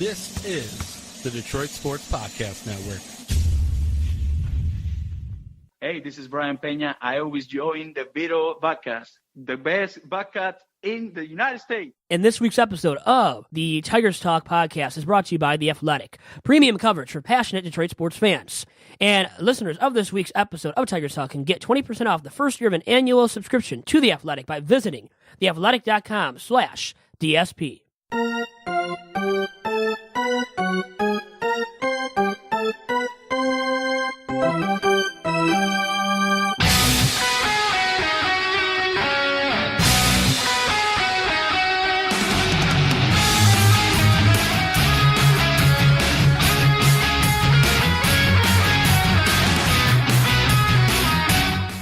This is the Detroit Sports Podcast Network. Hey, this is Brian Peña. I always join the Vito podcast, the best podcast in the United States. And this week's episode of the Tigers Talk podcast is brought to you by The Athletic, premium coverage for passionate Detroit sports fans. And listeners of this week's episode of Tigers Talk can get 20% off the first year of an annual subscription to The Athletic by visiting theathletic.com/DSP.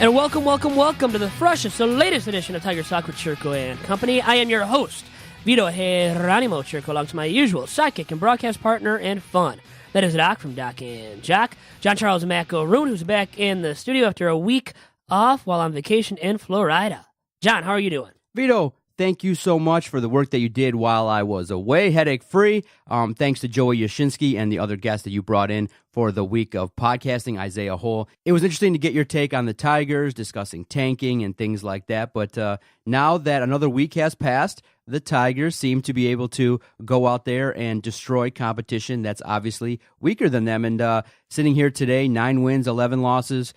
And welcome to the freshest, the latest edition of Tigers Talk with Chirco and Company. I am your host, Vito Geronimo Chirco, along to my usual sidekick and broadcast partner and fun. That is Doc from DocNJock, John Charles Macaroon, who's back in the studio after a week off while on vacation in Florida. John, how are you doing? Vito, thank you so much for the work that you did while I was away, headache-free. Thanks to Joey Yashinsky and the other guests that you brought in for the week of podcasting, Isaiah Hull. It was interesting to get your take on the Tigers, discussing tanking and things like that. But now that another week has passed, the Tigers seem to be able to go out there and destroy competition that's obviously weaker than them. And sitting here today, 9 wins, 11 losses.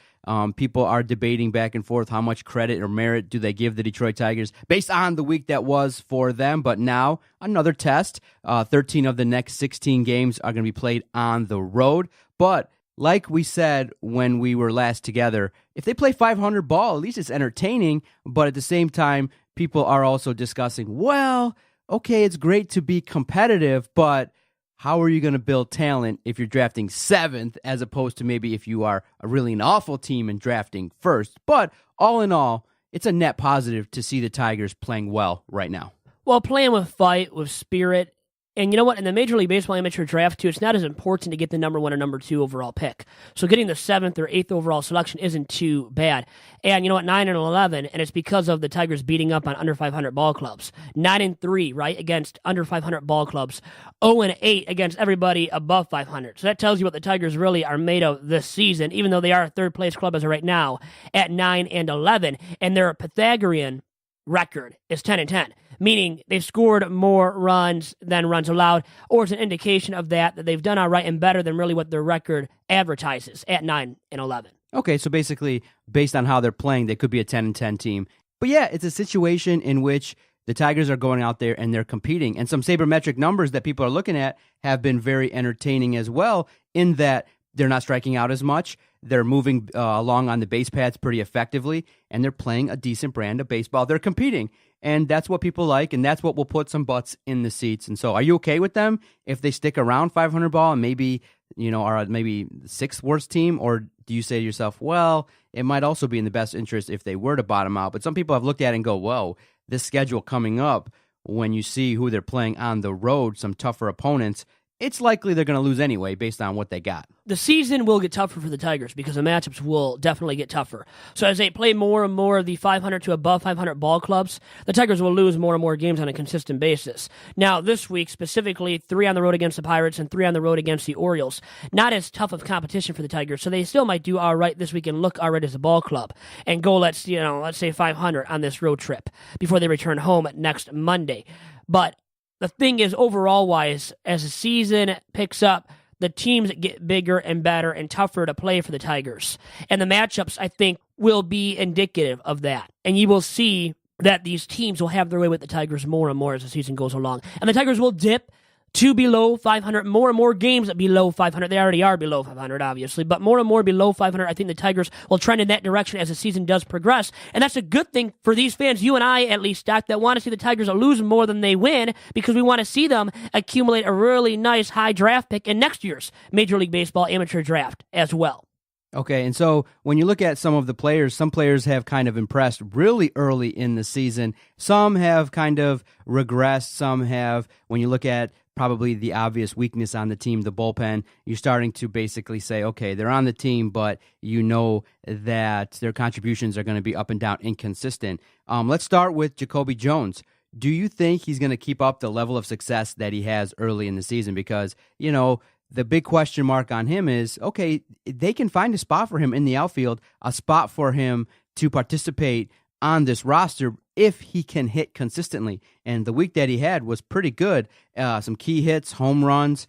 People are debating back and forth how much credit or merit do they give the Detroit Tigers based on the week that was for them. But now another test. 13 of the next 16 games are going to be played on the road. But like we said when we were last together, if they play 500 ball, at least it's entertaining. But at the same time, people are also discussing, well, okay, it's great to be competitive, but how are you going to build talent if you're drafting 7th as opposed to maybe if you are a really an awful team and drafting 1st? But all in all, it's a net positive to see the Tigers playing well right now. Well, playing with fight, with spirit. And you know what? In the Major League Baseball amateur draft, too, it's not as important to get the number 1 or number 2 overall pick. So getting the 7th or 8th overall selection isn't too bad. And you know what? 9 and 11, and it's because of the Tigers beating up on under 500 ball clubs. 9 and 3, right, against under 500 ball clubs. 0 and 8 against everybody above 500. So that tells you what the Tigers really are made of this season, even though they are a third-place club as of right now at 9 and 11. And their Pythagorean record is 10 and 10. Meaning they've scored more runs than runs allowed, or it's an indication of that they've done all right and better than really what their record advertises at 9 and 11. Okay, so basically, based on how they're playing, they could be a 10 and 10 team. But yeah, it's a situation in which the Tigers are going out there and they're competing. And some sabermetric numbers that people are looking at have been very entertaining as well, in that they're not striking out as much. They're moving along on the base paths pretty effectively, and they're playing a decent brand of baseball. They're competing, and that's what people like, and that's what will put some butts in the seats. And so are you okay with them if they stick around 500 ball and maybe, are maybe the 6th worst team? Or do you say to yourself, well, it might also be in the best interest if they were to bottom out? But some people have looked at it and go, whoa, this schedule coming up, when you see who they're playing on the road, some tougher opponents, it's likely they're going to lose anyway based on what they got. The season will get tougher for the Tigers because the matchups will definitely get tougher. So as they play more and more of the 500 to above 500 ball clubs, the Tigers will lose more and more games on a consistent basis. Now, this week, specifically, 3 on the road against the Pirates and 3 on the road against the Orioles. Not as tough of competition for the Tigers, so they still might do all right this week and look all right as a ball club and go, let's say 500 on this road trip before they return home next Monday. But the thing is, overall-wise, as the season picks up, the teams get bigger and better and tougher to play for the Tigers. And the matchups, I think, will be indicative of that. And you will see that these teams will have their way with the Tigers more and more as the season goes along. And the Tigers will dip to below 500, more and more games below 500. They already are below 500, obviously, but more and more below 500. I think the Tigers will trend in that direction as the season does progress, and that's a good thing for these fans, you and I at least, Doc, that want to see the Tigers lose more than they win, because we want to see them accumulate a really nice high draft pick in next year's Major League Baseball amateur draft as well. Okay, and so when you look at some of the players, some players have kind of impressed really early in the season. Some have kind of regressed. Some have, when you look at probably the obvious weakness on the team, the bullpen, you're starting to basically say, okay, they're on the team, but you know that their contributions are going to be up and down, inconsistent. Let's start with JaCoby Jones. do you think he's going to keep up the level of success that he has early in the season? Because, you know, the big question mark on him is, okay, they can find a spot for him in the outfield, a spot for him to participate on this roster if he can hit consistently. And the week that he had was pretty good. Some key hits, home runs,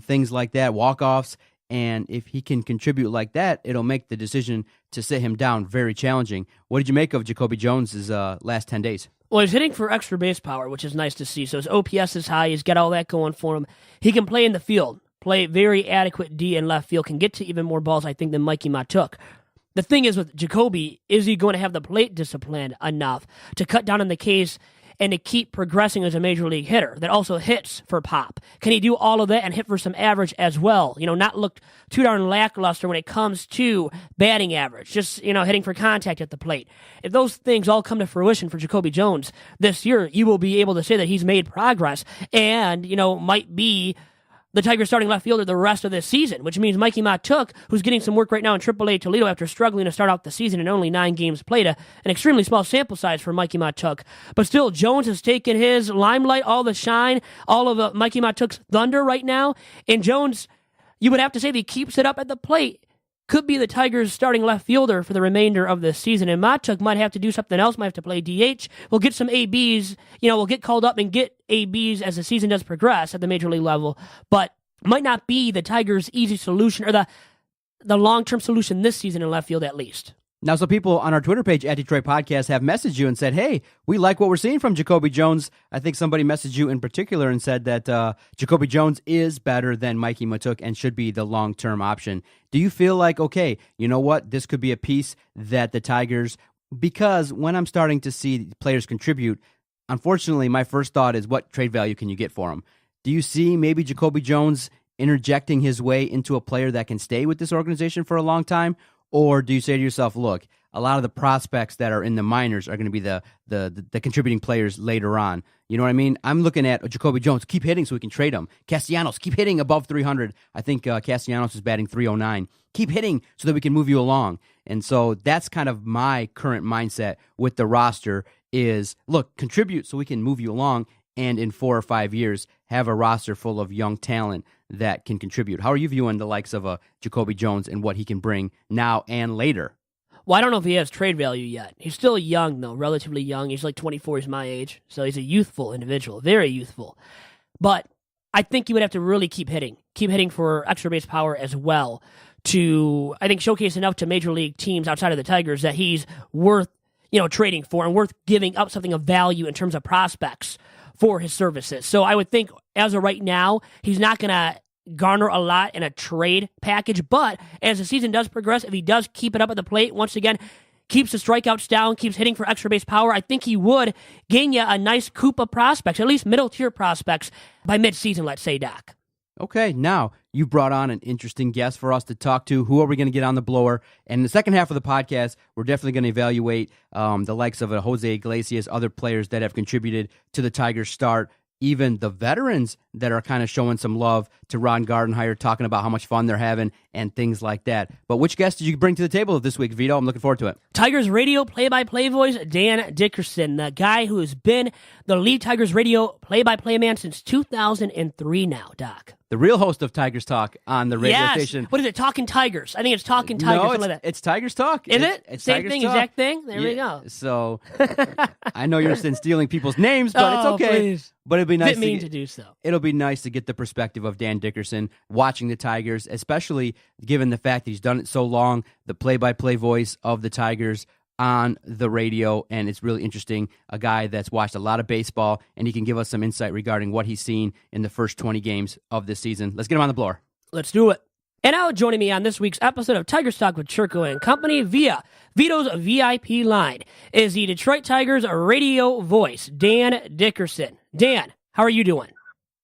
things like that, walk-offs. And if he can contribute like that, it'll make the decision to sit him down very challenging. What did you make of JaCoby Jones' last 10 days? Well, he's hitting for extra base power, which is nice to see. So his OPS is high. He's got all that going for him. He can play in the field, play very adequate D and left field, can get to even more balls, I think, than Mikie Mahtook. The thing is with JaCoby, is he going to have the plate discipline enough to cut down on the Ks and to keep progressing as a major league hitter that also hits for pop? Can he do all of that and hit for some average as well? You know, not look too darn lackluster when it comes to batting average, just, you know, hitting for contact at the plate. If those things all come to fruition for JaCoby Jones this year, you will be able to say that he's made progress and, you know, might be the Tigers starting left fielder the rest of this season, which means Mikie Mahtook, who's getting some work right now in AAA Toledo after struggling to start out the season in only 9 games played, an extremely small sample size for Mikie Mahtook. But still, Jones has taken his limelight, all the shine, all of Mikie Mahtook's thunder right now. And Jones, you would have to say that he keeps it up at the plate, could be the Tigers' starting left fielder for the remainder of the season. And Mahtook might have to do something else, might have to play DH. We'll get some ABs, you know, we'll get called up and get ABs as the season does progress at the major league level, but might not be the Tigers' easy solution or the long-term solution this season in left field at least. Now, some people on our Twitter page at Detroit Podcast have messaged you and said, hey, we like what we're seeing from JaCoby Jones. I think somebody messaged you in particular and said that JaCoby Jones is better than Mikie Mahtook and should be the long-term option. Do you feel like, okay, you know what, this could be a piece that the Tigers, because when I'm starting to see players contribute, unfortunately, my first thought is what trade value can you get for them? Do you see maybe JaCoby Jones interjecting his way into a player that can stay with this organization for a long time? Or do you say to yourself, look, a lot of the prospects that are in the minors are going to be the contributing players later on? You know what I mean? I'm looking at JaCoby Jones, keep hitting so we can trade him. Castellanos, keep hitting above 300. I think Castellanos is batting 309. Keep hitting so that we can move you along. And so that's kind of my current mindset with the roster is, look, contribute so we can move you along, and in 4 or 5 years have a roster full of young talent that can contribute. How are you viewing the likes of JaCoby Jones and what he can bring now and later? Well, I don't know if he has trade value yet. He's still young, though, relatively young. He's like 24, he's my age, so he's a youthful individual, very youthful. But I think you would have to really keep hitting for extra base power as well to, I think, showcase enough to major league teams outside of the Tigers that he's worth, you know, trading for and worth giving up something of value in terms of prospects for his services. So I would think as of right now, he's not going to garner a lot in a trade package, but as the season does progress, if he does keep it up at the plate, once again, keeps the strikeouts down, keeps hitting for extra base power, I think he would gain you a nice coup of prospects, at least middle tier prospects by midseason, let's say, Doc. Okay, now you brought on an interesting guest for us to talk to. Who are we going to get on the blower? And in the second half of the podcast, we're definitely going to evaluate the likes of Jose Iglesias, other players that have contributed to the Tigers' start, even the veterans that are kind of showing some love to Ron Gardenhire, talking about how much fun they're having and things like that. But which guest did you bring to the table this week, Vito? I'm looking forward to it. Tigers radio play-by-play voice, Dan Dickerson, the guy who has been the lead Tigers radio play-by-play man since 2003 now, Doc. The real host of Tigers Talk on the radio yes. station. What is it, Talking Tigers? I think it's Talking Tigers. No, something like that. It's Tigers Talk. Is it? It's Same Tigers thing, Talk. exact thing? There we go. So, I know you're interested in stealing people's names, but it's okay. Please. But it'd be nice Didn't mean to do so. It'll be nice to get the perspective of Dan Dickerson watching the Tigers, especially given the fact that he's done it so long, the play-by-play voice of the Tigers on the radio, and it's really interesting, a guy that's watched a lot of baseball, and he can give us some insight regarding what he's seen in the first 20 games of this season. Let's get him on the blower. Let's do it. And now joining me on this week's episode of Tigers Talk with Chirco and Company via Vito's VIP line is the Detroit Tigers radio voice, Dan Dickerson. Dan, how are you doing?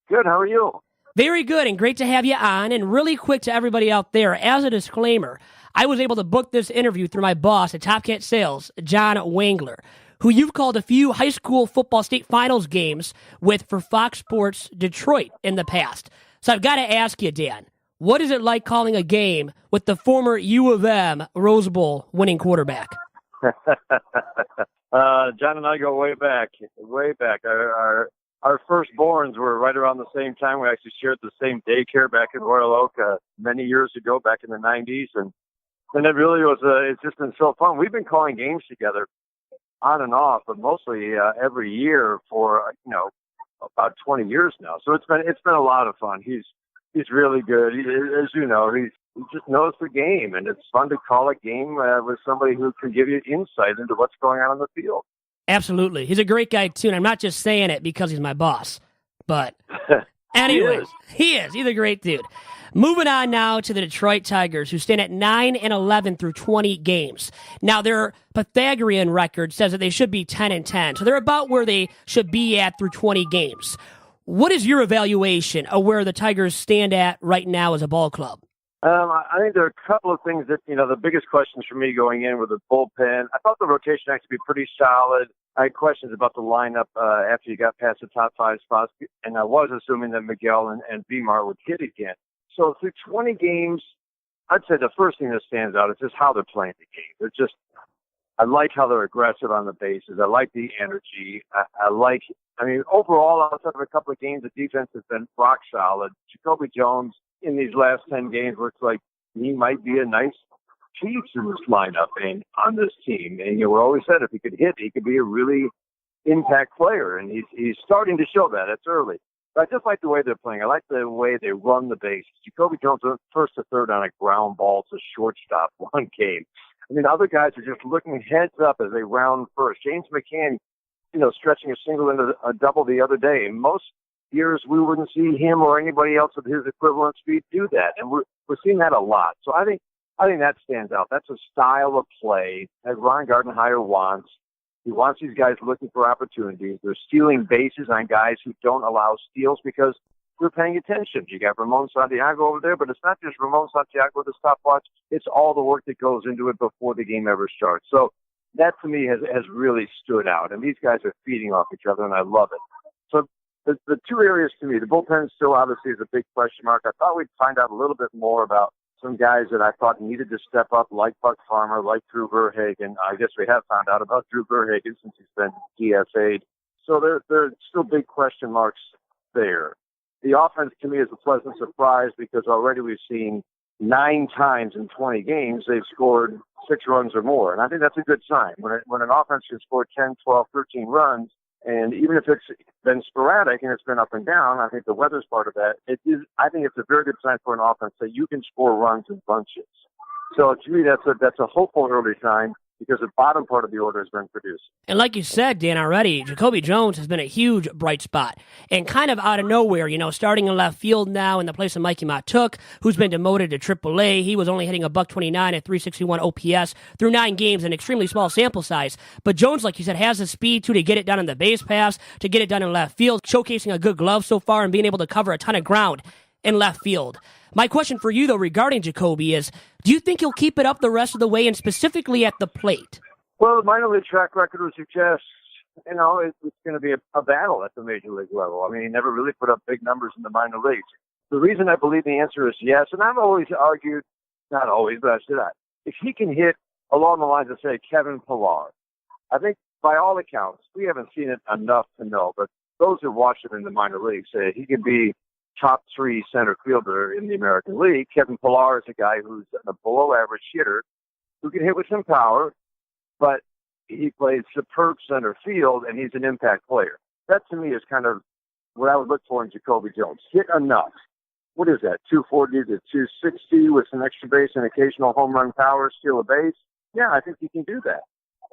Good, how are you? Very good, and great to have you on. And really quick to everybody out there, as a disclaimer, I was able to book this interview through my boss at Top Cat Sales, John Wangler, who you've called a few high school football state finals games with for Fox Sports Detroit in the past. So I've got to ask you, Dan, what is it like calling a game with the former U of M Rose Bowl winning quarterback? John and I go way back, way back. Our firstborns were right around the same time. We actually shared the same daycare back in Royal Oak many years ago, back in the 90s. And it really was, it's just been so fun. We've been calling games together on and off, but mostly every year for, about 20 years now. So it's been a lot of fun. He's really good. As you know, he just knows the game, and it's fun to call a game with somebody who can give you insight into what's going on the field. Absolutely. He's a great guy, too, and I'm not just saying it because he's my boss. But anyway, he is. He's a great dude. Moving on now to the Detroit Tigers, who stand at 9-11 through 20 games. Now, their Pythagorean record says that they should be 10-10, so they're about where they should be at through 20 games. What is your evaluation of where the Tigers stand at right now as a ball club? I think there are a couple of things that, the biggest questions for me going in were the bullpen. I thought the rotation actually be pretty solid. I had questions about the lineup after you got past the top 5 spots, and I was assuming that Miguel and Vimar would hit again. So through 20 games, I'd say the first thing that stands out is just how they're playing the game. I like how they're aggressive on the bases. I like the energy. Overall, outside of a couple of games, the defense has been rock solid. JaCoby Jones in these last 10 games looks like he might be a nice piece in this lineup and on this team. And we always said if he could hit, he could be a really impact player. And he's starting to show that. It's early. But I just like the way they're playing. I like the way they run the bases. JaCoby Jones went first to third on a ground ball to shortstop one game. Other guys are just looking heads up as they round first. James McCann, stretching a single into a double the other day. And most years we wouldn't see him or anybody else of his equivalent speed do that. And we're seeing that a lot. So I think that stands out. That's a style of play that Ron Gardenhire wants. He wants these guys looking for opportunities. They're stealing bases on guys who don't allow steals because they're paying attention. You got Ramon Santiago over there, but it's not just Ramon Santiago with the stopwatch. It's all the work that goes into it before the game ever starts. So that to me has really stood out. And these guys are feeding off each other, and I love it. So the two areas to me, the bullpen still obviously is a big question mark. I thought we'd find out a little bit more about some guys that I thought needed to step up, like Buck Farmer, like Drew Verhagen. I guess we have found out about Drew Verhagen since he's been DFA'd. So there are still big question marks there. The offense to me is a pleasant surprise because already we've seen 9 times in 20 games they've scored 6 runs or more. And I think that's a good sign. When an offense can score 10, 12, 13 runs, and even if it's been sporadic and it's been up and down, I think the weather's part of that. I think it's a very good sign for an offense that you can score runs in bunches. So to me, that's a hopeful early sign because the bottom part of the order has been produced. And like you said, Dan, already, JaCoby Jones has been a huge bright spot. And kind of out of nowhere, starting in left field now in the place of Mikie Mahtook, who's been demoted to AAA. He was only hitting $129 at 361 OPS through 9 games, an extremely small sample size. But Jones, like you said, has the speed, to get it done in the base pass, to get it done in left field, showcasing a good glove so far and being able to cover a ton of ground in left field. My question for you, though, regarding JaCoby is, do you think he'll keep it up the rest of the way and specifically at the plate? Well, the minor league track record would suggest, it's going to be a battle at the major league level. He never really put up big numbers in the minor leagues. The reason I believe the answer is yes, and I've always argued, not always, but I said that, if he can hit along the lines of, say, Kevin Pillar, I think by all accounts, we haven't seen it enough to know, but those who watch him in the minor leagues say he can be top 3 center fielder in the American League. Kevin Pillar is a guy who's a below-average hitter who can hit with some power, but he plays superb center field, and he's an impact player. That, to me, is kind of what I would look for in JaCoby Jones. Hit enough. What is that, 240 to 260 with some extra base and occasional home run power, steal a base? Yeah, I think he can do that.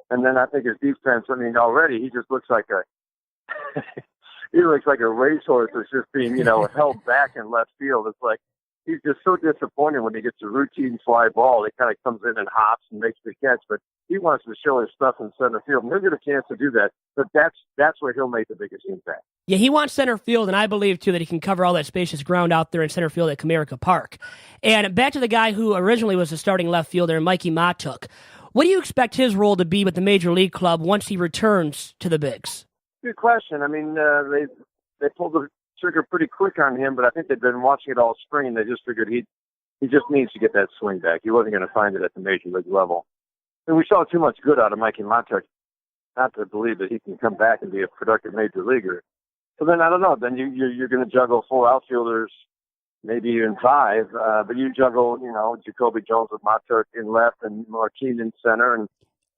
And then I think his defense, already he just looks like a he looks like a racehorse that's just being, held back in left field. It's like he's just so disappointed when he gets a routine fly ball. It kind of comes in and hops and makes the catch, but he wants to show his stuff in center field. And he'll get a chance to do that, but that's where he'll make the biggest impact. Yeah, he wants center field, and I believe, too, that he can cover all that spacious ground out there in center field at Comerica Park. And back to the guy who originally was the starting left fielder, Mikie Mahtook. What do you expect his role to be with the Major League club once he returns to the Bigs? Good question. They pulled the trigger pretty quick on him, but I think they've been watching it all spring, and they just figured he just needs to get that swing back. He wasn't going to find it at the Major League level. And we saw too much good out of Mikie Mahtook. not to believe that he can come back and be a productive major leaguer. So then I don't know. Then you're going to juggle 4 outfielders, maybe even 5, but you juggle, JaCoby Jones with Mahtook in left and Martin in center. And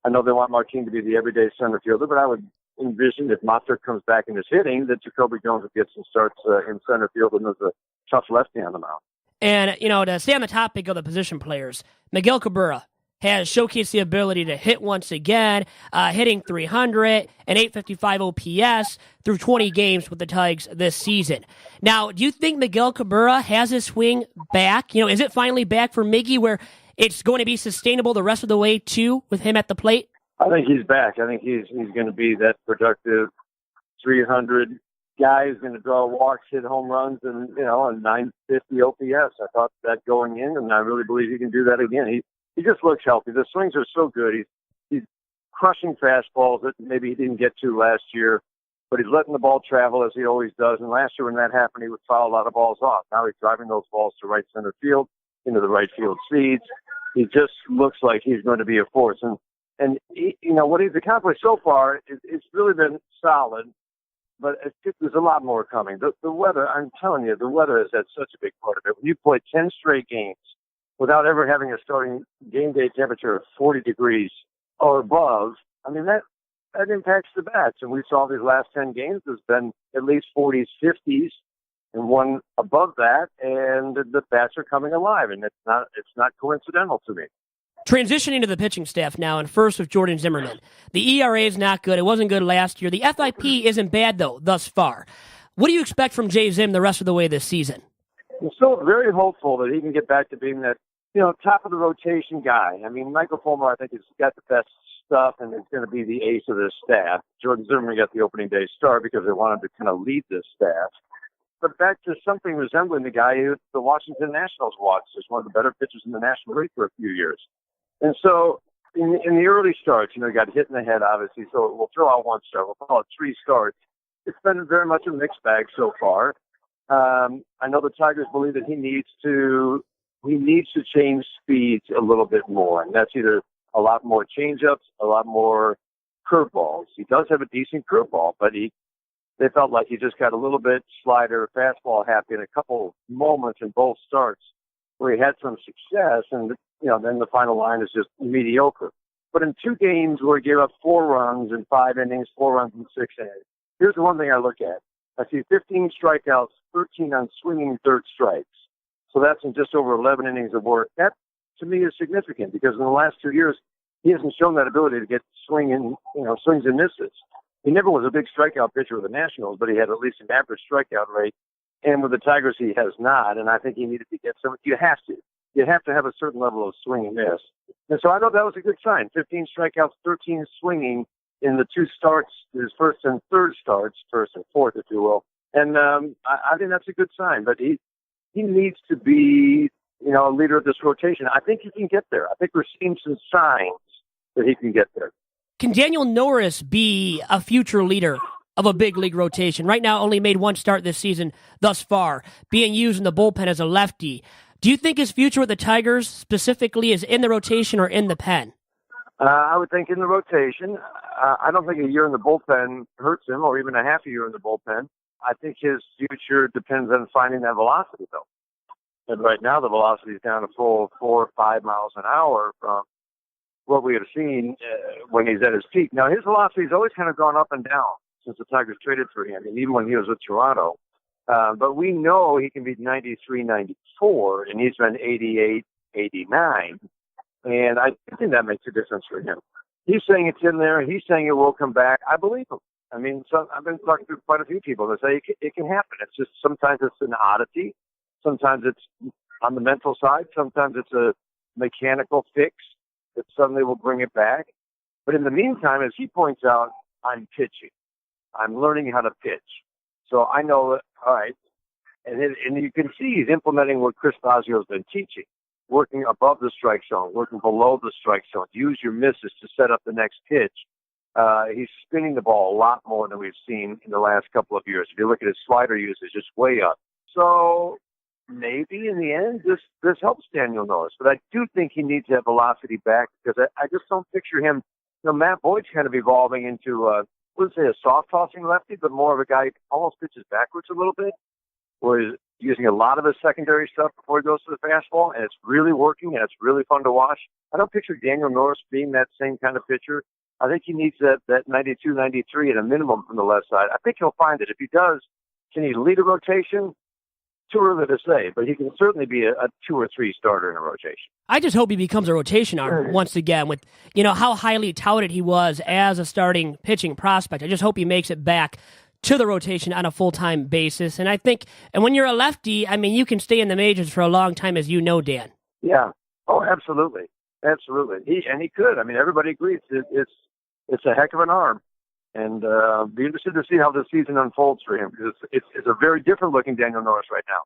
I know they want Martin to be the everyday center fielder, but I would envision if Mahtook comes back and is hitting, that JaCoby Jones would get some starts in center field, and there's a tough lefty on the mound. And, to stay on the topic of the position players, Miguel Cabrera has showcased the ability to hit once again, hitting 300 and 855 OPS through 20 games with the Tigers this season. Now, do you think Miguel Cabrera has his swing back? Is it finally back for Miggy where it's going to be sustainable the rest of the way, too, with him at the plate? I think he's back. I think he's going to be that productive 300 guy who's going to draw walks, hit home runs, and, a 950 OPS. I thought that going in, and I really believe he can do that again. He just looks healthy. The swings are so good. He's crushing fastballs that maybe he didn't get to last year, but he's letting the ball travel as he always does. And last year when that happened, he would foul a lot of balls off. Now he's driving those balls to right center field, into the right field seats. He just looks like he's going to be a force. And what he's accomplished so far, it's really been solid, but there's a lot more coming. The weather, I'm telling you, the weather has had such a big part of it. When you play 10 straight games without ever having a starting game day temperature of 40 degrees or above, I mean, that impacts the bats. And we saw these last 10 games, there's been at least 40s, 50s, and one above that, and the bats are coming alive, and it's not coincidental to me. Transitioning to the pitching staff now, and first with Jordan Zimmermann. The ERA is not good. It wasn't good last year. The FIP isn't bad, though, thus far. What do you expect from Jay Zim the rest of the way this season? I'm still very hopeful that he can get back to being that, top of the rotation guy. I mean, Michael Fulmer, I think, has got the best stuff and is going to be the ace of this staff. Jordan Zimmermann got the opening day start because they wanted to kind of lead this staff. But back to something resembling the guy who the Washington Nationals watched as one of the better pitchers in the National League for a few years. And so in the early starts, he got hit in the head, obviously, so we'll throw out one start. We'll call it 3 starts. It's been very much a mixed bag so far. I know the Tigers believe that he needs to change speeds a little bit more, and that's either a lot more changeups, a lot more curveballs. He does have a decent curveball, but they felt like he just got a little bit slider, fastball happy in a couple moments in both starts where he had some success, and then the final line is just mediocre. But in 2 games where he gave up 4 runs in 5 innings, 4 runs in 6 innings, here's the one thing I look at. I see 15 strikeouts, 13 on swinging third strikes. So that's in just over 11 innings of work. That, to me, is significant because in the last 2 years, he hasn't shown that ability to get swings and misses. He never was a big strikeout pitcher with the Nationals, but he had at least an average strikeout rate. And with the Tigers, he has not. And I think he needed to get some. You have to have a certain level of swing and miss. And so I thought that was a good sign. 15 strikeouts, 13 swinging in the 2 starts, his first and third starts, first and fourth, if you will. And I think that's a good sign. But he needs to be, a leader of this rotation. I think he can get there. I think we're seeing some signs that he can get there. Can Daniel Norris be a future leader of a big league rotation? Right now, only made 1 start this season thus far, being used in the bullpen as a lefty. Do you think his future with the Tigers specifically is in the rotation or in the pen? I would think in the rotation. I don't think a year in the bullpen hurts him, or even a half a year in the bullpen. I think his future depends on finding that velocity, though. And right now, the velocity is down a full 4 or 5 miles an hour from what we have seen when he's at his peak. Now, his velocity has always kind of gone up and down since the Tigers traded for him, and even when he was with Toronto. But we know he can be 93, 94, and he's been 88, 89. And I think that makes a difference for him. He's saying it's in there. He's saying it will come back. I believe him. I mean, I've been talking to quite a few people that say it can happen. It's just sometimes it's an oddity. Sometimes it's on the mental side. Sometimes it's a mechanical fix that suddenly will bring it back. But in the meantime, as he points out, I'm pitching. I'm learning how to pitch. So I know that, all right. And you can see he's implementing what Chris Fazio's been teaching, working above the strike zone, working below the strike zone. Use your misses to set up the next pitch. He's spinning the ball a lot more than we've seen in the last couple of years. If you look at his slider usage, it's way up. So maybe in the end, this helps Daniel Norris. But I do think he needs to have velocity back because I just don't picture him Matt Boyd's kind of evolving into, I wouldn't say a soft tossing lefty, but more of a guy who almost pitches backwards a little bit, where he's using a lot of his secondary stuff before he goes to the fastball, and it's really working, and it's really fun to watch. I don't picture Daniel Norris being that same kind of pitcher. I think he needs that 92, 93 at a minimum from the left side. I think he'll find it. If he does, can he lead a rotation? Too early to say, but he can certainly be a 2 or 3 starter in a rotation. I just hope he becomes a rotation arm once again with, how highly touted he was as a starting pitching prospect. I just hope he makes it back to the rotation on a full-time basis. And I think, and when you're a lefty, you can stay in the majors for a long time, as you know, Dan. Yeah. Oh, absolutely. Absolutely. He could. Everybody agrees. It's a heck of an arm. And be interested to see how this season unfolds for him, because it's a very different looking Daniel Norris right now.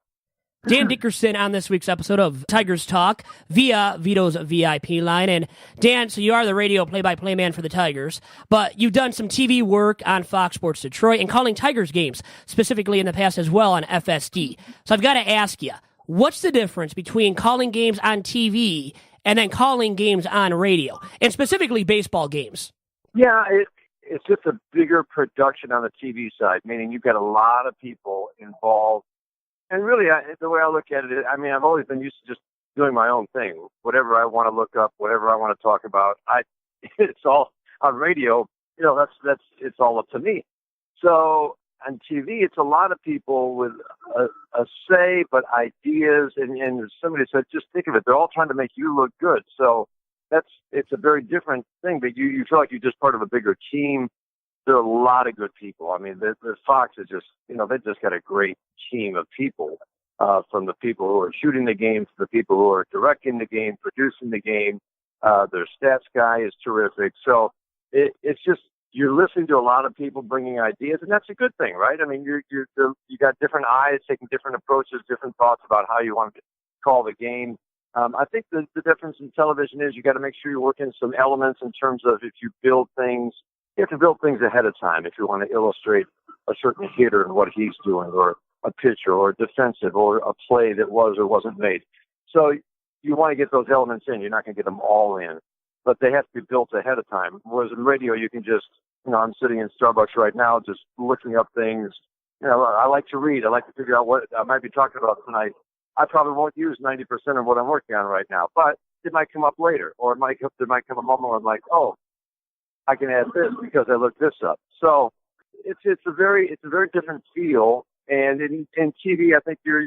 Dan Dickerson on this week's episode of Tigers Talk via Vito's VIP line. And Dan, so you are the radio play-by-play man for the Tigers, but you've done some TV work on Fox Sports Detroit and calling Tigers games, specifically in the past as well on FSD. So I've got to ask you, what's the difference between calling games on TV and then calling games on radio, and specifically baseball games? Yeah, it's just a bigger production on the TV side, meaning you've got a lot of people involved. And really, the way I look at it, I've always been used to just doing my own thing. Whatever I want to look up, whatever I want to talk about, it's all on radio. It's all up to me. So on TV, it's a lot of people with a say, but ideas. And somebody said, just think of it. They're all trying to make you look good. So it's a very different thing, but you feel like you're just part of a bigger team. There are a lot of good people. The Fox is just, they've just got a great team of people, from the people who are shooting the game to the people who are directing the game, producing the game. Their stats guy is terrific. So it's just, you're listening to a lot of people bringing ideas, and that's a good thing, right? You got different eyes taking different approaches, different thoughts about how you want to call the game. I think the difference in television is you got to make sure you're working some elements in terms of, if you build things, you have to build things ahead of time if you want to illustrate a certain hitter and what he's doing, or a pitcher, or a defensive, or a play that was or wasn't made. So you want to get those elements in. You're not going to get them all in, but they have to be built ahead of time. Whereas in radio, you can just, I'm sitting in Starbucks right now just looking up things. I like to read. I like to figure out what I might be talking about tonight. I probably won't use 90% of what I'm working on right now, but it might come up later, or there might come a moment where I'm like, oh, I can add this because I looked this up. So it's a very different feel. And in TV, I think you're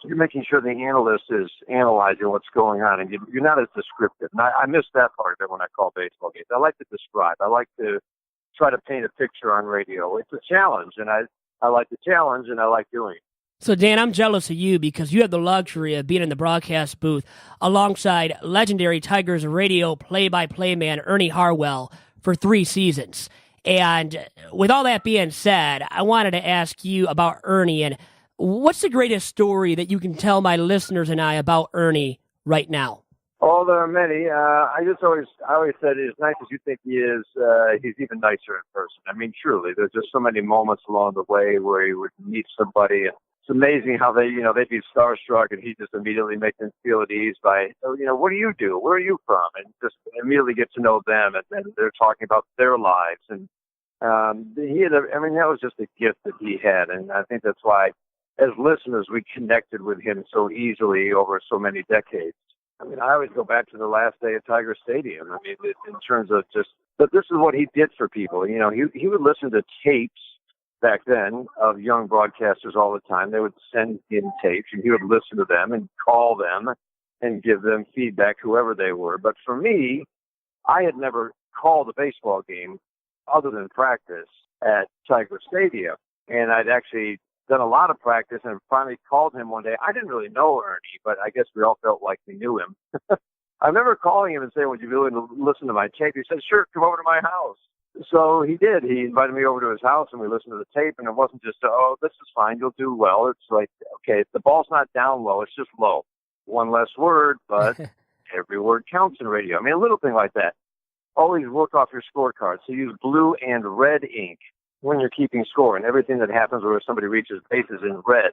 making sure the analyst is analyzing what's going on, and you're not as descriptive. And I miss that part of it when I call baseball games. I like to describe. I like to try to paint a picture on radio. It's a challenge, and I like the challenge, and I like doing it. So, Dan, I'm jealous of you because you have the luxury of being in the broadcast booth alongside legendary Tigers radio play-by-play man Ernie Harwell for 3 seasons. And with all that being said, I wanted to ask you about Ernie, and what's the greatest story that you can tell my listeners and I about Ernie right now? Oh, there are many. I always said, as nice as you think he is, he's even nicer in person. Truly, there's just so many moments along the way where he would meet somebody, and it's amazing how they'd be starstruck, and he'd just immediately make them feel at ease by, what do you do? Where are you from? And just immediately get to know them, and then they're talking about their lives. And that was just a gift that he had, and I think that's why, as listeners, we connected with him so easily over so many decades. I always go back to the last day at Tiger Stadium. In terms of but this is what he did for people. He would listen to tapes back then of young broadcasters all the time. They would send him tapes, and he would listen to them and call them and give them feedback, whoever they were. But for me, I had never called a baseball game other than practice at Tiger Stadium. And I'd actually done a lot of practice and finally called him one day. I didn't really know Ernie, but I guess we all felt like we knew him. I remember calling him and saying, would you be willing to listen to my tape? He said, sure, come over to my house. So he did. He invited me over to his house, and we listened to the tape, and it wasn't just, oh, this is fine, you'll do well. It's like, okay, the ball's not down low, it's just low. One less word, but every word counts in radio. A little thing like that. Always work off your scorecard. So use blue and red ink when you're keeping score, and everything that happens where somebody reaches base is in red.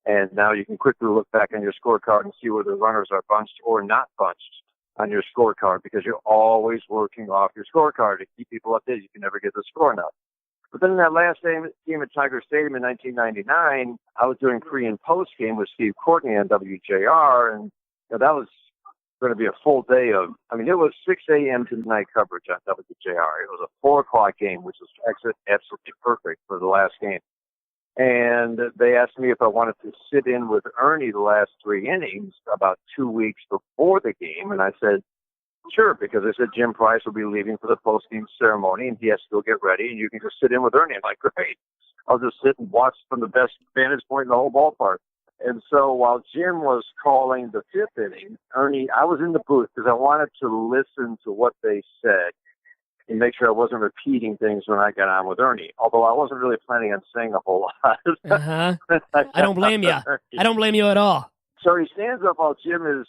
And now you can quickly look back on your scorecard and see where the runners are bunched or not bunched. on your scorecard because you're always working off your scorecard to keep people updated. You can never get the score enough. But then in that last game at Tiger Stadium in 1999, I was doing pre and post game with Steve Courtney on WJR, and that was going to be a full day of, it was 6 a.m. to night coverage on WJR. It was a 4 o'clock game, which was absolutely perfect for the last game. And they asked me if I wanted to sit in with Ernie the last 3 innings about 2 weeks before the game. And I said, sure, because I said Jim Price will be leaving for the post-game ceremony and he has to go get ready and you can just sit in with Ernie. I'm like, great. I'll just sit and watch from the best vantage point in the whole ballpark. And so while Jim was calling the 5th inning, Ernie, I was in the booth because I wanted to listen to what they said and make sure I wasn't repeating things when I got on with Ernie, although I wasn't really planning on saying a whole lot. I don't blame you. I don't blame you at all. So he stands up while Jim is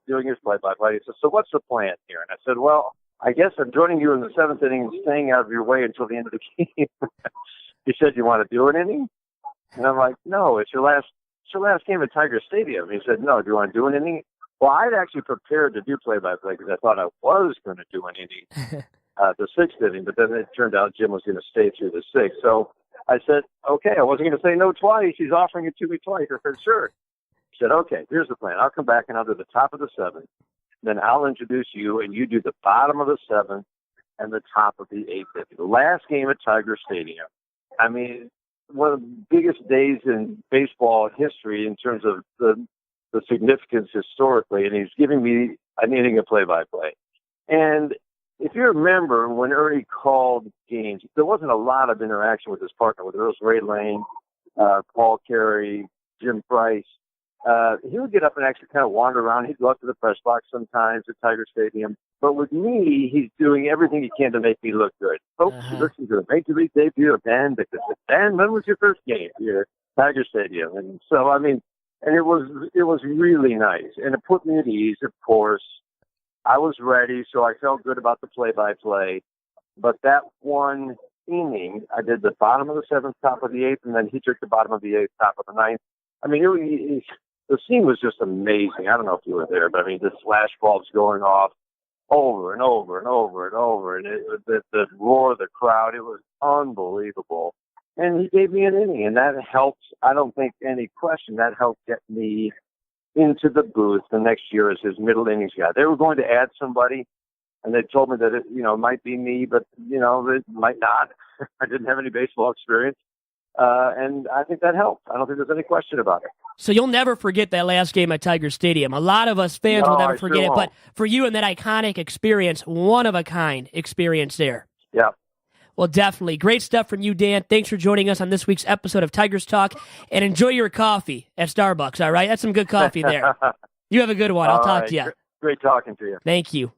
doing his play-by-play. He says, so what's the plan here? And I said, well, I guess I'm joining you in the 7th inning and staying out of your way until the end of the game. He said, you want to do an inning? And I'm like, no, it's your last game at Tiger Stadium. He said, no, do you want to do an inning? Well, I'd actually prepared to do play-by-play because I thought I was going to do an inning, the 6th inning, but then it turned out Jim was going to stay through the 6th. So I said, okay, I wasn't going to say no twice. He's offering it to me twice. I said, sure. He said, okay, here's the plan. I'll come back and I'll do the top of the 7th. Then I'll introduce you, and you do the bottom of the 7th and the top of the 8th. The last game at Tiger Stadium. One of the biggest days in baseball history in terms of the significance historically, and he's giving me an inning of play-by-play. And if you remember, when Ernie called games, there wasn't a lot of interaction with his partner, whether it was Ray Lane, Paul Carey, Jim Price. He would get up and actually kind of wander around. He'd go up to the press box sometimes at Tiger Stadium. But with me, he's doing everything he can to make me look good. Folks, listen to the Major League debut of Dan Dickerson. Dan, when was your first game here at Tiger Stadium? And so, and it was really nice. And it put me at ease, of course. I was ready, so I felt good about the play-by-play. But that one inning, I did the bottom of the 7th, top of the 8th, and then he took the bottom of the 8th, top of the 9th. The scene was just amazing. I don't know if you were there, but the flash bulbs going off over and over and over and over, and the roar of the crowd, it was unbelievable. And he gave me an inning, and that helped. I don't think any question that helped get me into the booth the next year as his middle innings guy. They were going to add somebody, and they told me that it might be me, but it might not. I didn't have any baseball experience. And I think that helped. I don't think there's any question about it. So you'll never forget that last game at Tiger Stadium. A lot of us fans will never forget it, but for you and that iconic experience, one-of-a-kind experience there. Yeah. Well, definitely. Great stuff from you, Dan. Thanks for joining us on this week's episode of Tigers Talk, and enjoy your coffee at Starbucks, all right? That's some good coffee there. You have a good one. I'll talk to you. Great talking to you. Thank you.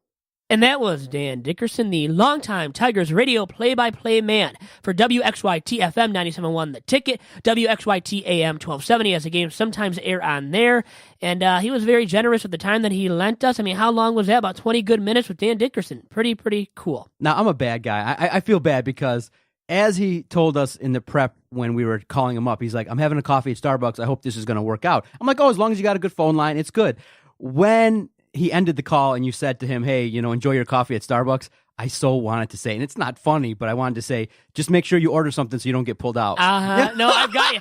And that was Dan Dickerson, the longtime Tigers radio play-by-play man for WXYT FM 97.1 The Ticket, WXYT AM 1270, as the games sometimes air on there. And he was very generous with the time that he lent us. How long was that? About 20 good minutes with Dan Dickerson. Pretty cool. Now, I'm a bad guy. I feel bad because as he told us in the prep when we were calling him up, he's like, I'm having a coffee at Starbucks. I hope this is going to work out. I'm like, as long as you got a good phone line, it's good. When he ended the call and you said to him, hey, enjoy your coffee at Starbucks, I so wanted to say, and it's not funny, but I wanted to say, just make sure you order something so you don't get pulled out. No, I've got you.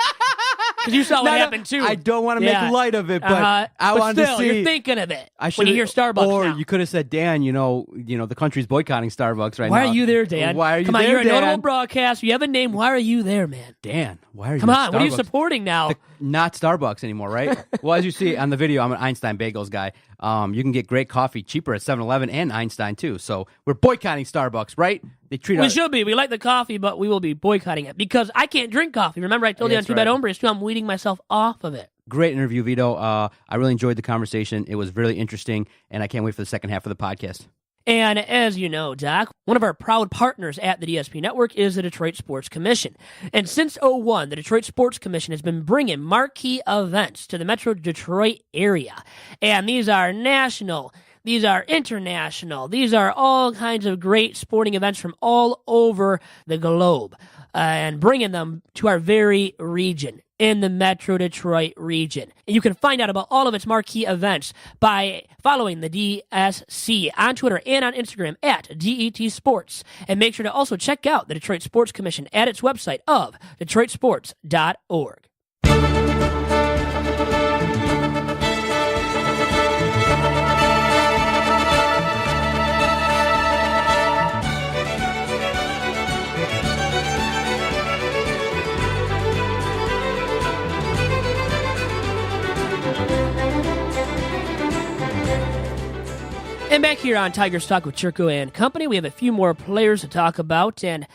Because you saw what happened, too. I don't want to make light of it, but I wanted to see. You're thinking of it when you hear Starbucks Or now. you could have said, Dan, the country's boycotting Starbucks right now. Why are you there, Dan? Why are you Come there, on, you're Dan? a notable broadcaster. You have a name. Why are you there, man? Dan, why are you Come on, Starbucks? what are you supporting now? Not Starbucks anymore, right? Well, as you see on the video, I'm an Einstein Bagels guy. You can get great coffee cheaper at 7-Eleven and Einstein, too. So we're boycotting Starbucks, right? They treat We should be. We like the coffee, but we will be boycotting it because I can't drink coffee. Remember, I told you on Two Bad Hombres, too. I'm weeding myself off of it. Great interview, Vito. I really enjoyed the conversation. It was really interesting, and I can't wait for the second half of the podcast. And as you know, Doc, one of our proud partners at the DSP Network is the Detroit Sports Commission. And since 2001, the Detroit Sports Commission has been bringing marquee events to the Metro Detroit area. And these are national, These are international. These are all kinds of great sporting events from all over the globe, and bringing them to our very region, in the Metro Detroit region. And you can find out about all of its marquee events by following the DSC on Twitter and on Instagram at DET Sports. And make sure to also check out the Detroit Sports Commission at its website of DetroitSports.org. And back here on Tigers Talk with Chirco and Company, we have a few more players to talk about and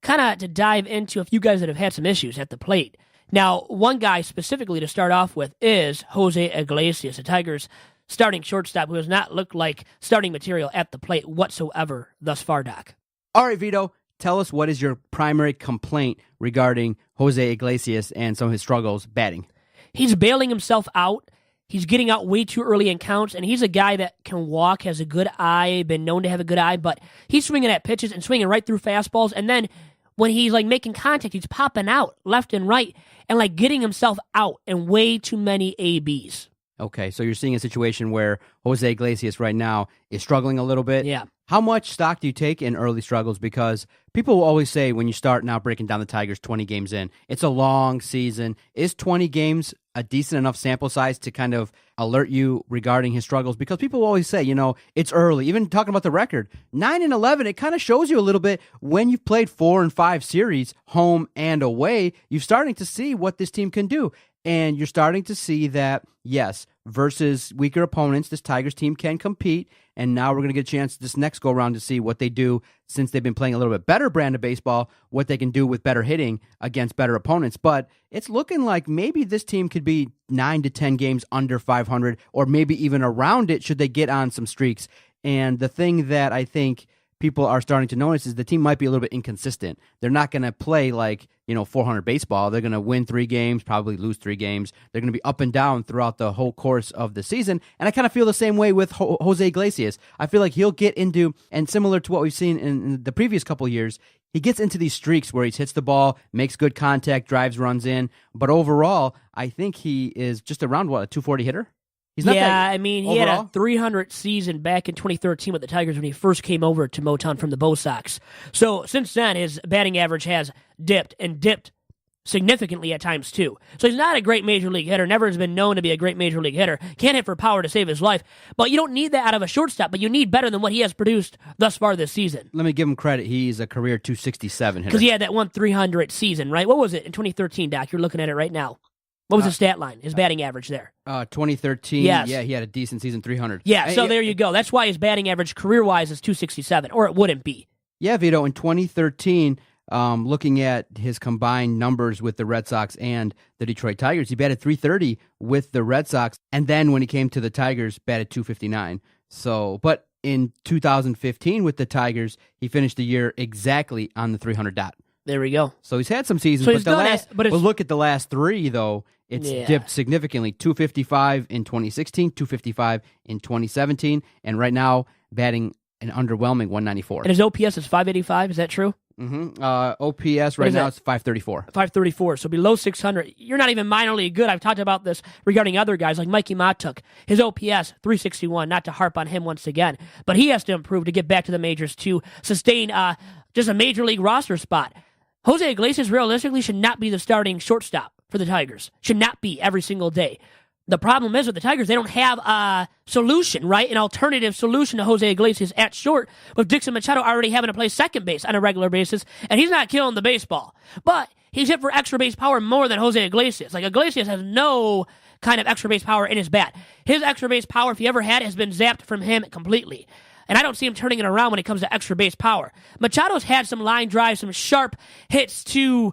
kind of to dive into a few guys that have had some issues at the plate. Now, one guy specifically to start off with is Jose Iglesias, the Tigers' starting shortstop, who has not looked like starting material at the plate whatsoever thus far, Doc. All right, Vito, tell us what is your primary complaint regarding Jose Iglesias and some of his struggles batting? He's bailing himself out. He's getting out way too early in counts, and he's a guy that can walk, has a good eye, been known to have a good eye, but he's swinging at pitches and swinging right through fastballs, and then when he's like making contact, he's popping out left and right and like getting himself out in way too many ABs. Okay, so you're seeing a situation where Jose Iglesias right now is struggling a little bit. Yeah. How much stock do you take in early struggles? Because people will always say when you start now breaking down the Tigers 20 games in, it's a long season. Is 20 games a decent enough sample size to kind of alert you regarding his struggles? Because people will always say, it's early. Even talking about the record, 9-11, it kind of shows you a little bit when you've played 4 and 5 series, home and away, you're starting to see what this team can do. And you're starting to see that, yes, versus weaker opponents, this Tigers team can compete. And now we're going to get a chance this next go-around to see what they do since they've been playing a little bit better brand of baseball, what they can do with better hitting against better opponents. But it's looking like maybe this team could be 9 to 10 games under 500 or maybe even around it should they get on some streaks. And the thing that I think people are starting to notice is the team might be a little bit inconsistent. They're not going to play like, 400 baseball. They're going to win 3 games, probably lose 3 games. They're going to be up and down throughout the whole course of the season. And I kind of feel the same way with Jose Iglesias. I feel like he'll get into, and similar to what we've seen in the previous couple of years, he gets into these streaks where he hits the ball, makes good contact, drives runs in. But overall, I think he is just around, a 240 hitter? He's not he overall had a 300 season back in 2013 with the Tigers when he first came over to Motown from the Bo Sox. So since then, his batting average has dipped significantly at times too. So he's not a great major league hitter, never has been known to be a great major league hitter, can't hit for power to save his life, but you don't need that out of a shortstop, but you need better than what he has produced thus far this season. Let me give him credit. He's a career 267 hitter. Because he had that 300 season, right? What was it in 2013, Doc? You're looking at it right now. What was his stat line, his batting average there? 2013, yes. Yeah, he had a decent season, 300. Yeah, so there you go. That's why his batting average career-wise is 267, or it wouldn't be. Yeah, Vito, in 2013, looking at his combined numbers with the Red Sox and the Detroit Tigers, he batted 330 with the Red Sox, and then when he came to the Tigers, batted 259. But in 2015 with the Tigers, he finished the year exactly on the 300 dot. There we go. So he's had some seasons, but look at the last 3, though. It's dipped significantly. 255 in 2016, 255 in 2017, and right now batting an underwhelming 194. And his OPS is 585, is that true? Mm-hmm. OPS right now is 534. 534, so below 600. You're not even minor league good. I've talked about this regarding other guys like Mikie Mahtook. His OPS, 361, not to harp on him once again, but he has to improve to get back to the majors to sustain just a major league roster spot. Jose Iglesias realistically should not be the starting shortstop for the Tigers. Should not be every single day. The problem is with the Tigers, they don't have a solution, right? An alternative solution to Jose Iglesias at short, with Dixon Machado already having to play second base on a regular basis, and he's not killing the baseball. But he's hit for extra base power more than Jose Iglesias. Like, Iglesias has no kind of extra base power in his bat. His extra base power, if he ever had, has been zapped from him completely. And I don't see him turning it around when it comes to extra base power. Machado's had some line drives, some sharp hits to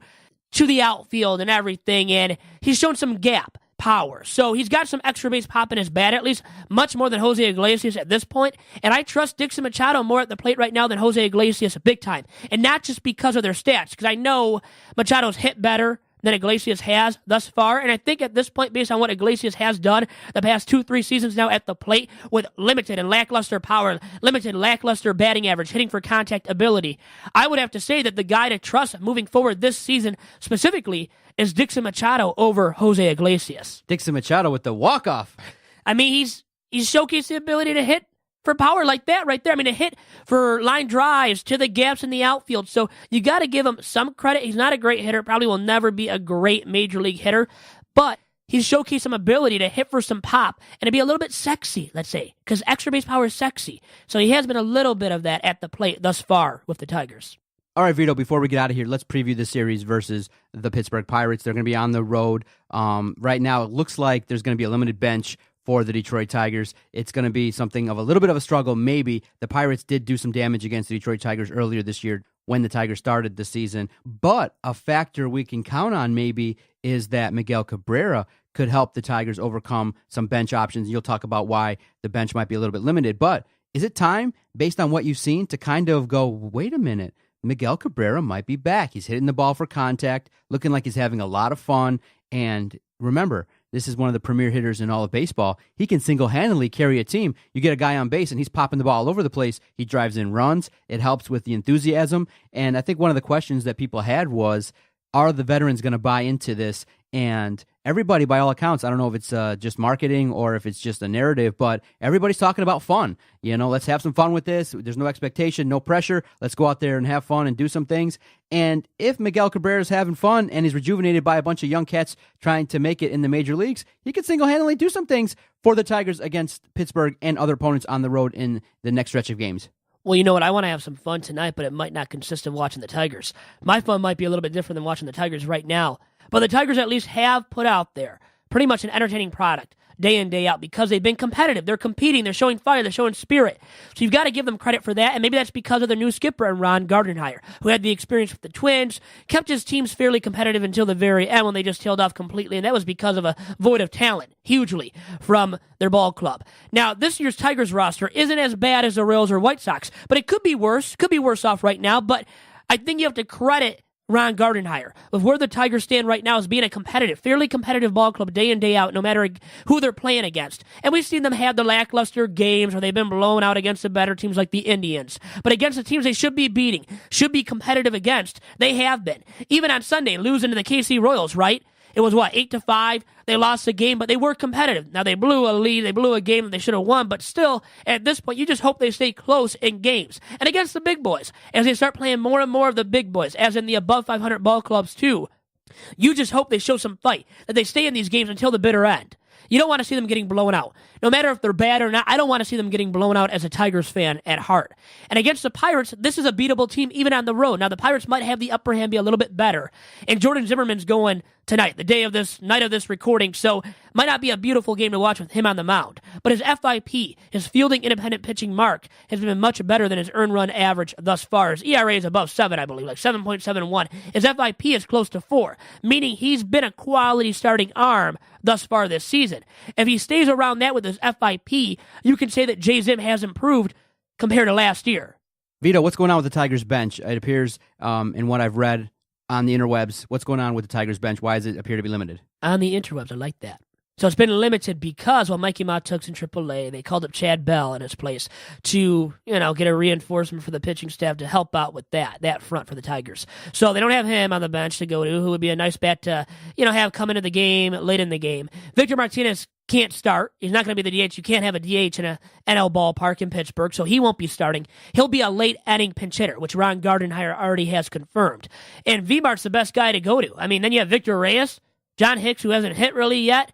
the outfield and everything, and he's shown some gap power. So he's got some extra base pop in his bat, at least much more than Jose Iglesias at this point. And I trust Dixon Machado more at the plate right now than Jose Iglesias big time. And not just because of their stats, because I know Machado's hit better than Iglesias has thus far. And I think at this point, based on what Iglesias has done the past 2-3 seasons now at the plate with limited and lackluster power, limited lackluster batting average, hitting for contact ability, I would have to say that the guy to trust moving forward this season specifically is Dixon Machado over Jose Iglesias. Dixon Machado with the walk-off. I mean, he's showcased the ability to hit for power like that right there. I mean, a hit for line drives to the gaps in the outfield. So you got to give him some credit. He's not a great hitter, probably will never be a great major league hitter, but he's showcased some ability to hit for some pop and to be a little bit sexy, let's say, because extra base power is sexy. So he has been a little bit of that at the plate thus far with the Tigers. All right, Vito, before we get out of here, let's preview the series versus the Pittsburgh Pirates. They're going to be on the road. Right now, it looks like there's going to be a limited bench for the Detroit Tigers. It's going to be something of a little bit of a struggle, maybe. The Pirates did do some damage against the Detroit Tigers earlier this year when the Tigers started the season. But a factor we can count on maybe is that Miguel Cabrera could help the Tigers overcome some bench options. You'll talk about why the bench might be a little bit limited. But is it time, based on what you've seen, to kind of go, wait a minute, Miguel Cabrera might be back. He's hitting the ball for contact, looking like he's having a lot of fun. And remember, this is one of the premier hitters in all of baseball. He can single-handedly carry a team. You get a guy on base, and he's popping the ball all over the place. He drives in runs. It helps with the enthusiasm. And I think one of the questions that people had was, are the veterans going to buy into this? And everybody, by all accounts, I don't know if it's just marketing or if it's just a narrative, but everybody's talking about fun. You know, let's have some fun with this. There's no expectation, no pressure. Let's go out there and have fun and do some things. And if Miguel Cabrera is having fun and he's rejuvenated by a bunch of young cats trying to make it in the major leagues, he could single-handedly do some things for the Tigers against Pittsburgh and other opponents on the road in the next stretch of games. Well, you know what? I want to have some fun tonight, but it might not consist of watching the Tigers. My fun might be a little bit different than watching the Tigers right now. But the Tigers at least have put out there pretty much an entertaining product day in, day out because they've been competitive. They're competing. They're showing fire. They're showing spirit. So you've got to give them credit for that. And maybe that's because of their new skipper, Ron Gardenhire, who had the experience with the Twins, kept his teams fairly competitive until the very end when they just tailed off completely. And that was because of a void of talent, hugely, from their ball club. Now, this year's Tigers roster isn't as bad as the Royals or White Sox, but it could be worse. Could be worse off right now. But I think you have to credit Ron Gardenhire with where the Tigers stand right now as being a competitive, fairly competitive ball club day in, day out, no matter who they're playing against. And we've seen them have the lackluster games where they've been blown out against the better teams like the Indians. But against the teams they should be beating, should be competitive against, they have been. Even on Sunday, losing to the KC Royals, right? It was, 8-5? They lost the game, but they were competitive. Now, they blew a lead. They blew a game that they should have won, but still, at this point, you just hope they stay close in games. And against the big boys, as they start playing more and more of the big boys, as in the above 500 ball clubs, too, you just hope they show some fight, that they stay in these games until the bitter end. You don't want to see them getting blown out. No matter if they're bad or not, I don't want to see them getting blown out as a Tigers fan at heart. And against the Pirates, this is a beatable team even on the road. Now, the Pirates might have the upper hand, be a little bit better. And Jordan Zimmermann's going tonight, the night of this recording, so might not be a beautiful game to watch with him on the mound. But his FIP, his fielding independent pitching mark, has been much better than his earned run average thus far. His ERA is above 7, I believe, like 7.71. His FIP is close to 4, meaning he's been a quality starting arm thus far this season. If he stays around that with his FIP, you can say that J. Zim has improved compared to last year. Vito, what's going on with the Tigers bench? It appears, in what I've read on the interwebs, what's going on with the Tigers bench? Why does it appear to be limited? On the interwebs, I like that. So it's been limited because, Mikie Mahtook's in AAA, they called up Chad Bell in his place to, get a reinforcement for the pitching staff to help out with that front for the Tigers. So they don't have him on the bench to go to, who would be a nice bat to, have come into the game, late in the game. Victor Martinez can't start. He's not going to be the DH. You can't have a DH in a NL ballpark in Pittsburgh, so he won't be starting. He'll be a late inning pinch hitter, which Ron Gardenhire already has confirmed. And V-Mart's the best guy to go to. I mean, then you have Victor Reyes, John Hicks, who hasn't hit really yet,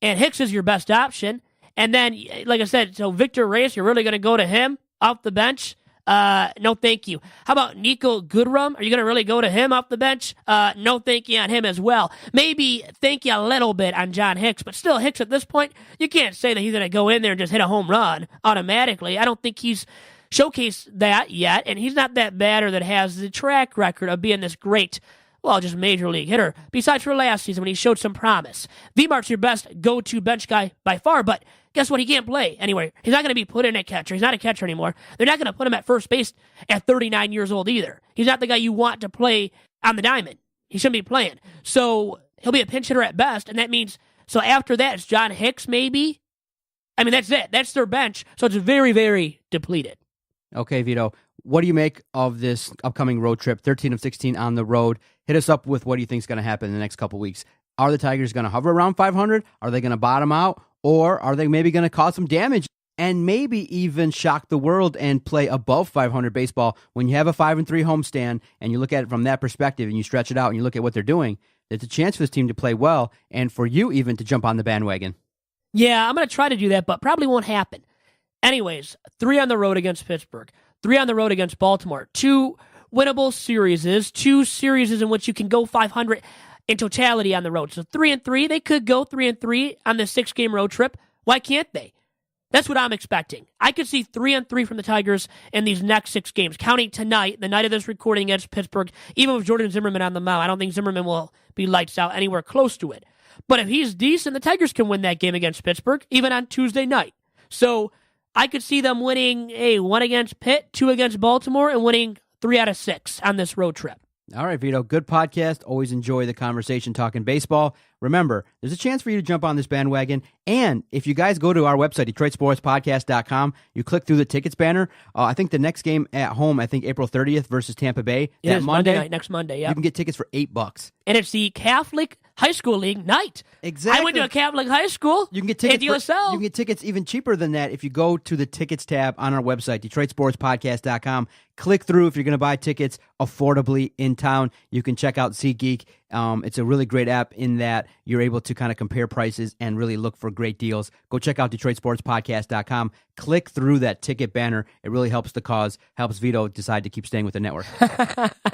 and Hicks is your best option. And then, like I said, so Victor Reyes, you're really going to go to him off the bench? No, thank you. How about Nico Goodrum? Are you going to really go to him off the bench? No, thank you on him as well. Maybe thank you a little bit on John Hicks, but still, Hicks at this point, you can't say that he's going to go in there and just hit a home run automatically. I don't think he's showcased that yet, and he's not that batter that has the track record of being this great, just major league hitter, besides for last season when he showed some promise. V-Mart's your best go-to bench guy by far, but guess what? He can't play anyway. He's not going to be put in at catcher. He's not a catcher anymore. They're not going to put him at first base at 39 years old either. He's not the guy you want to play on the diamond. He shouldn't be playing. So he'll be a pinch hitter at best, and that means, so after that, it's John Hicks maybe. I mean, that's it. That's their bench. So it's very, very depleted. Okay, Vito, what do you make of this upcoming road trip? 13 of 16 on the road. Hit us up with what do you think is going to happen in the next couple weeks. Are the Tigers going to hover around 500? Are they going to bottom out? Or are they maybe going to cause some damage and maybe even shock the world and play above 500 baseball? When you have a 5-3 homestand and you look at it from that perspective and you stretch it out and you look at what they're doing, there's a chance for this team to play well and for you even to jump on the bandwagon. Yeah, I'm going to try to do that, but probably won't happen. Anyways, 3 on the road against Pittsburgh, 3 on the road against Baltimore, 2 winnable series, 2 series in which you can go 500 in totality on the road. So 3-3, they could go 3-3 on the 6-game road trip. Why can't they? That's what I'm expecting. I could see 3-3 from the Tigers in these next 6 games, counting tonight, the night of this recording against Pittsburgh, even with Jordan Zimmermann on the mound. I don't think Zimmermann will be lights out anywhere close to it. But if he's decent, the Tigers can win that game against Pittsburgh, even on Tuesday night. So I could see them winning 1 against Pitt, 2 against Baltimore, and winning 3 out of 6 on this road trip. All right, Vito, good podcast. Always enjoy the conversation talking baseball. Remember, there's a chance for you to jump on this bandwagon. And if you guys go to our website, DetroitSportsPodcast.com, you click through the tickets banner. I think the next game at home, I think April 30th versus Tampa Bay. It is Monday night, next Monday, yeah. You can get tickets for $8. And it's the Catholic High School League night. Exactly. I went to a Catholic high school. You can get tickets. You can get tickets even cheaper than that if you go to the tickets tab on our website, DetroitSportsPodcast.com. Click through if you're going to buy tickets affordably in town. You can check out SeatGeek. It's a really great app in that you're able to kind of compare prices and really look for great deals. Go check out DetroitSportsPodcast.com. Click through that ticket banner. It really helps the cause, helps Vito decide to keep staying with the network.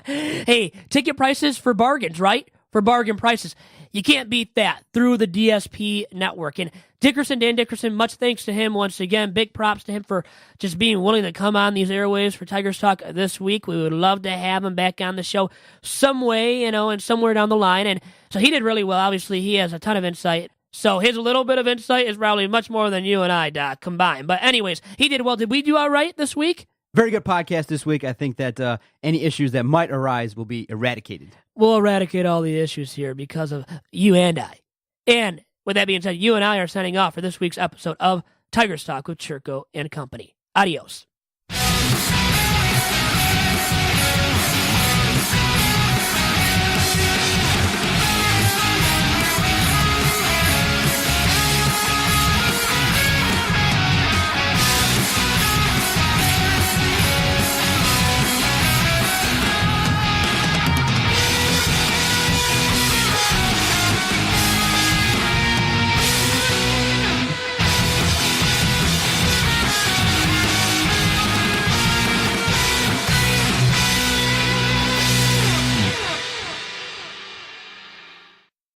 Hey, ticket prices for bargains, right? For bargain prices. You can't beat that through the DSP network. And Dickerson, Dan Dickerson, much thanks to him once again. Big props to him for just being willing to come on these airwaves for Tigers Talk this week. We would love to have him back on the show some way, and somewhere down the line. And so he did really well. Obviously, he has a ton of insight. So his little bit of insight is probably much more than you and I, Doc, combined. But anyways, he did well. Did we do all right this week? Very good podcast this week. I think that any issues that might arise will be eradicated. We'll eradicate all the issues here because of you and I. And with that being said, you and I are signing off for this week's episode of Tigers Talk with Chirco and Company. Adios.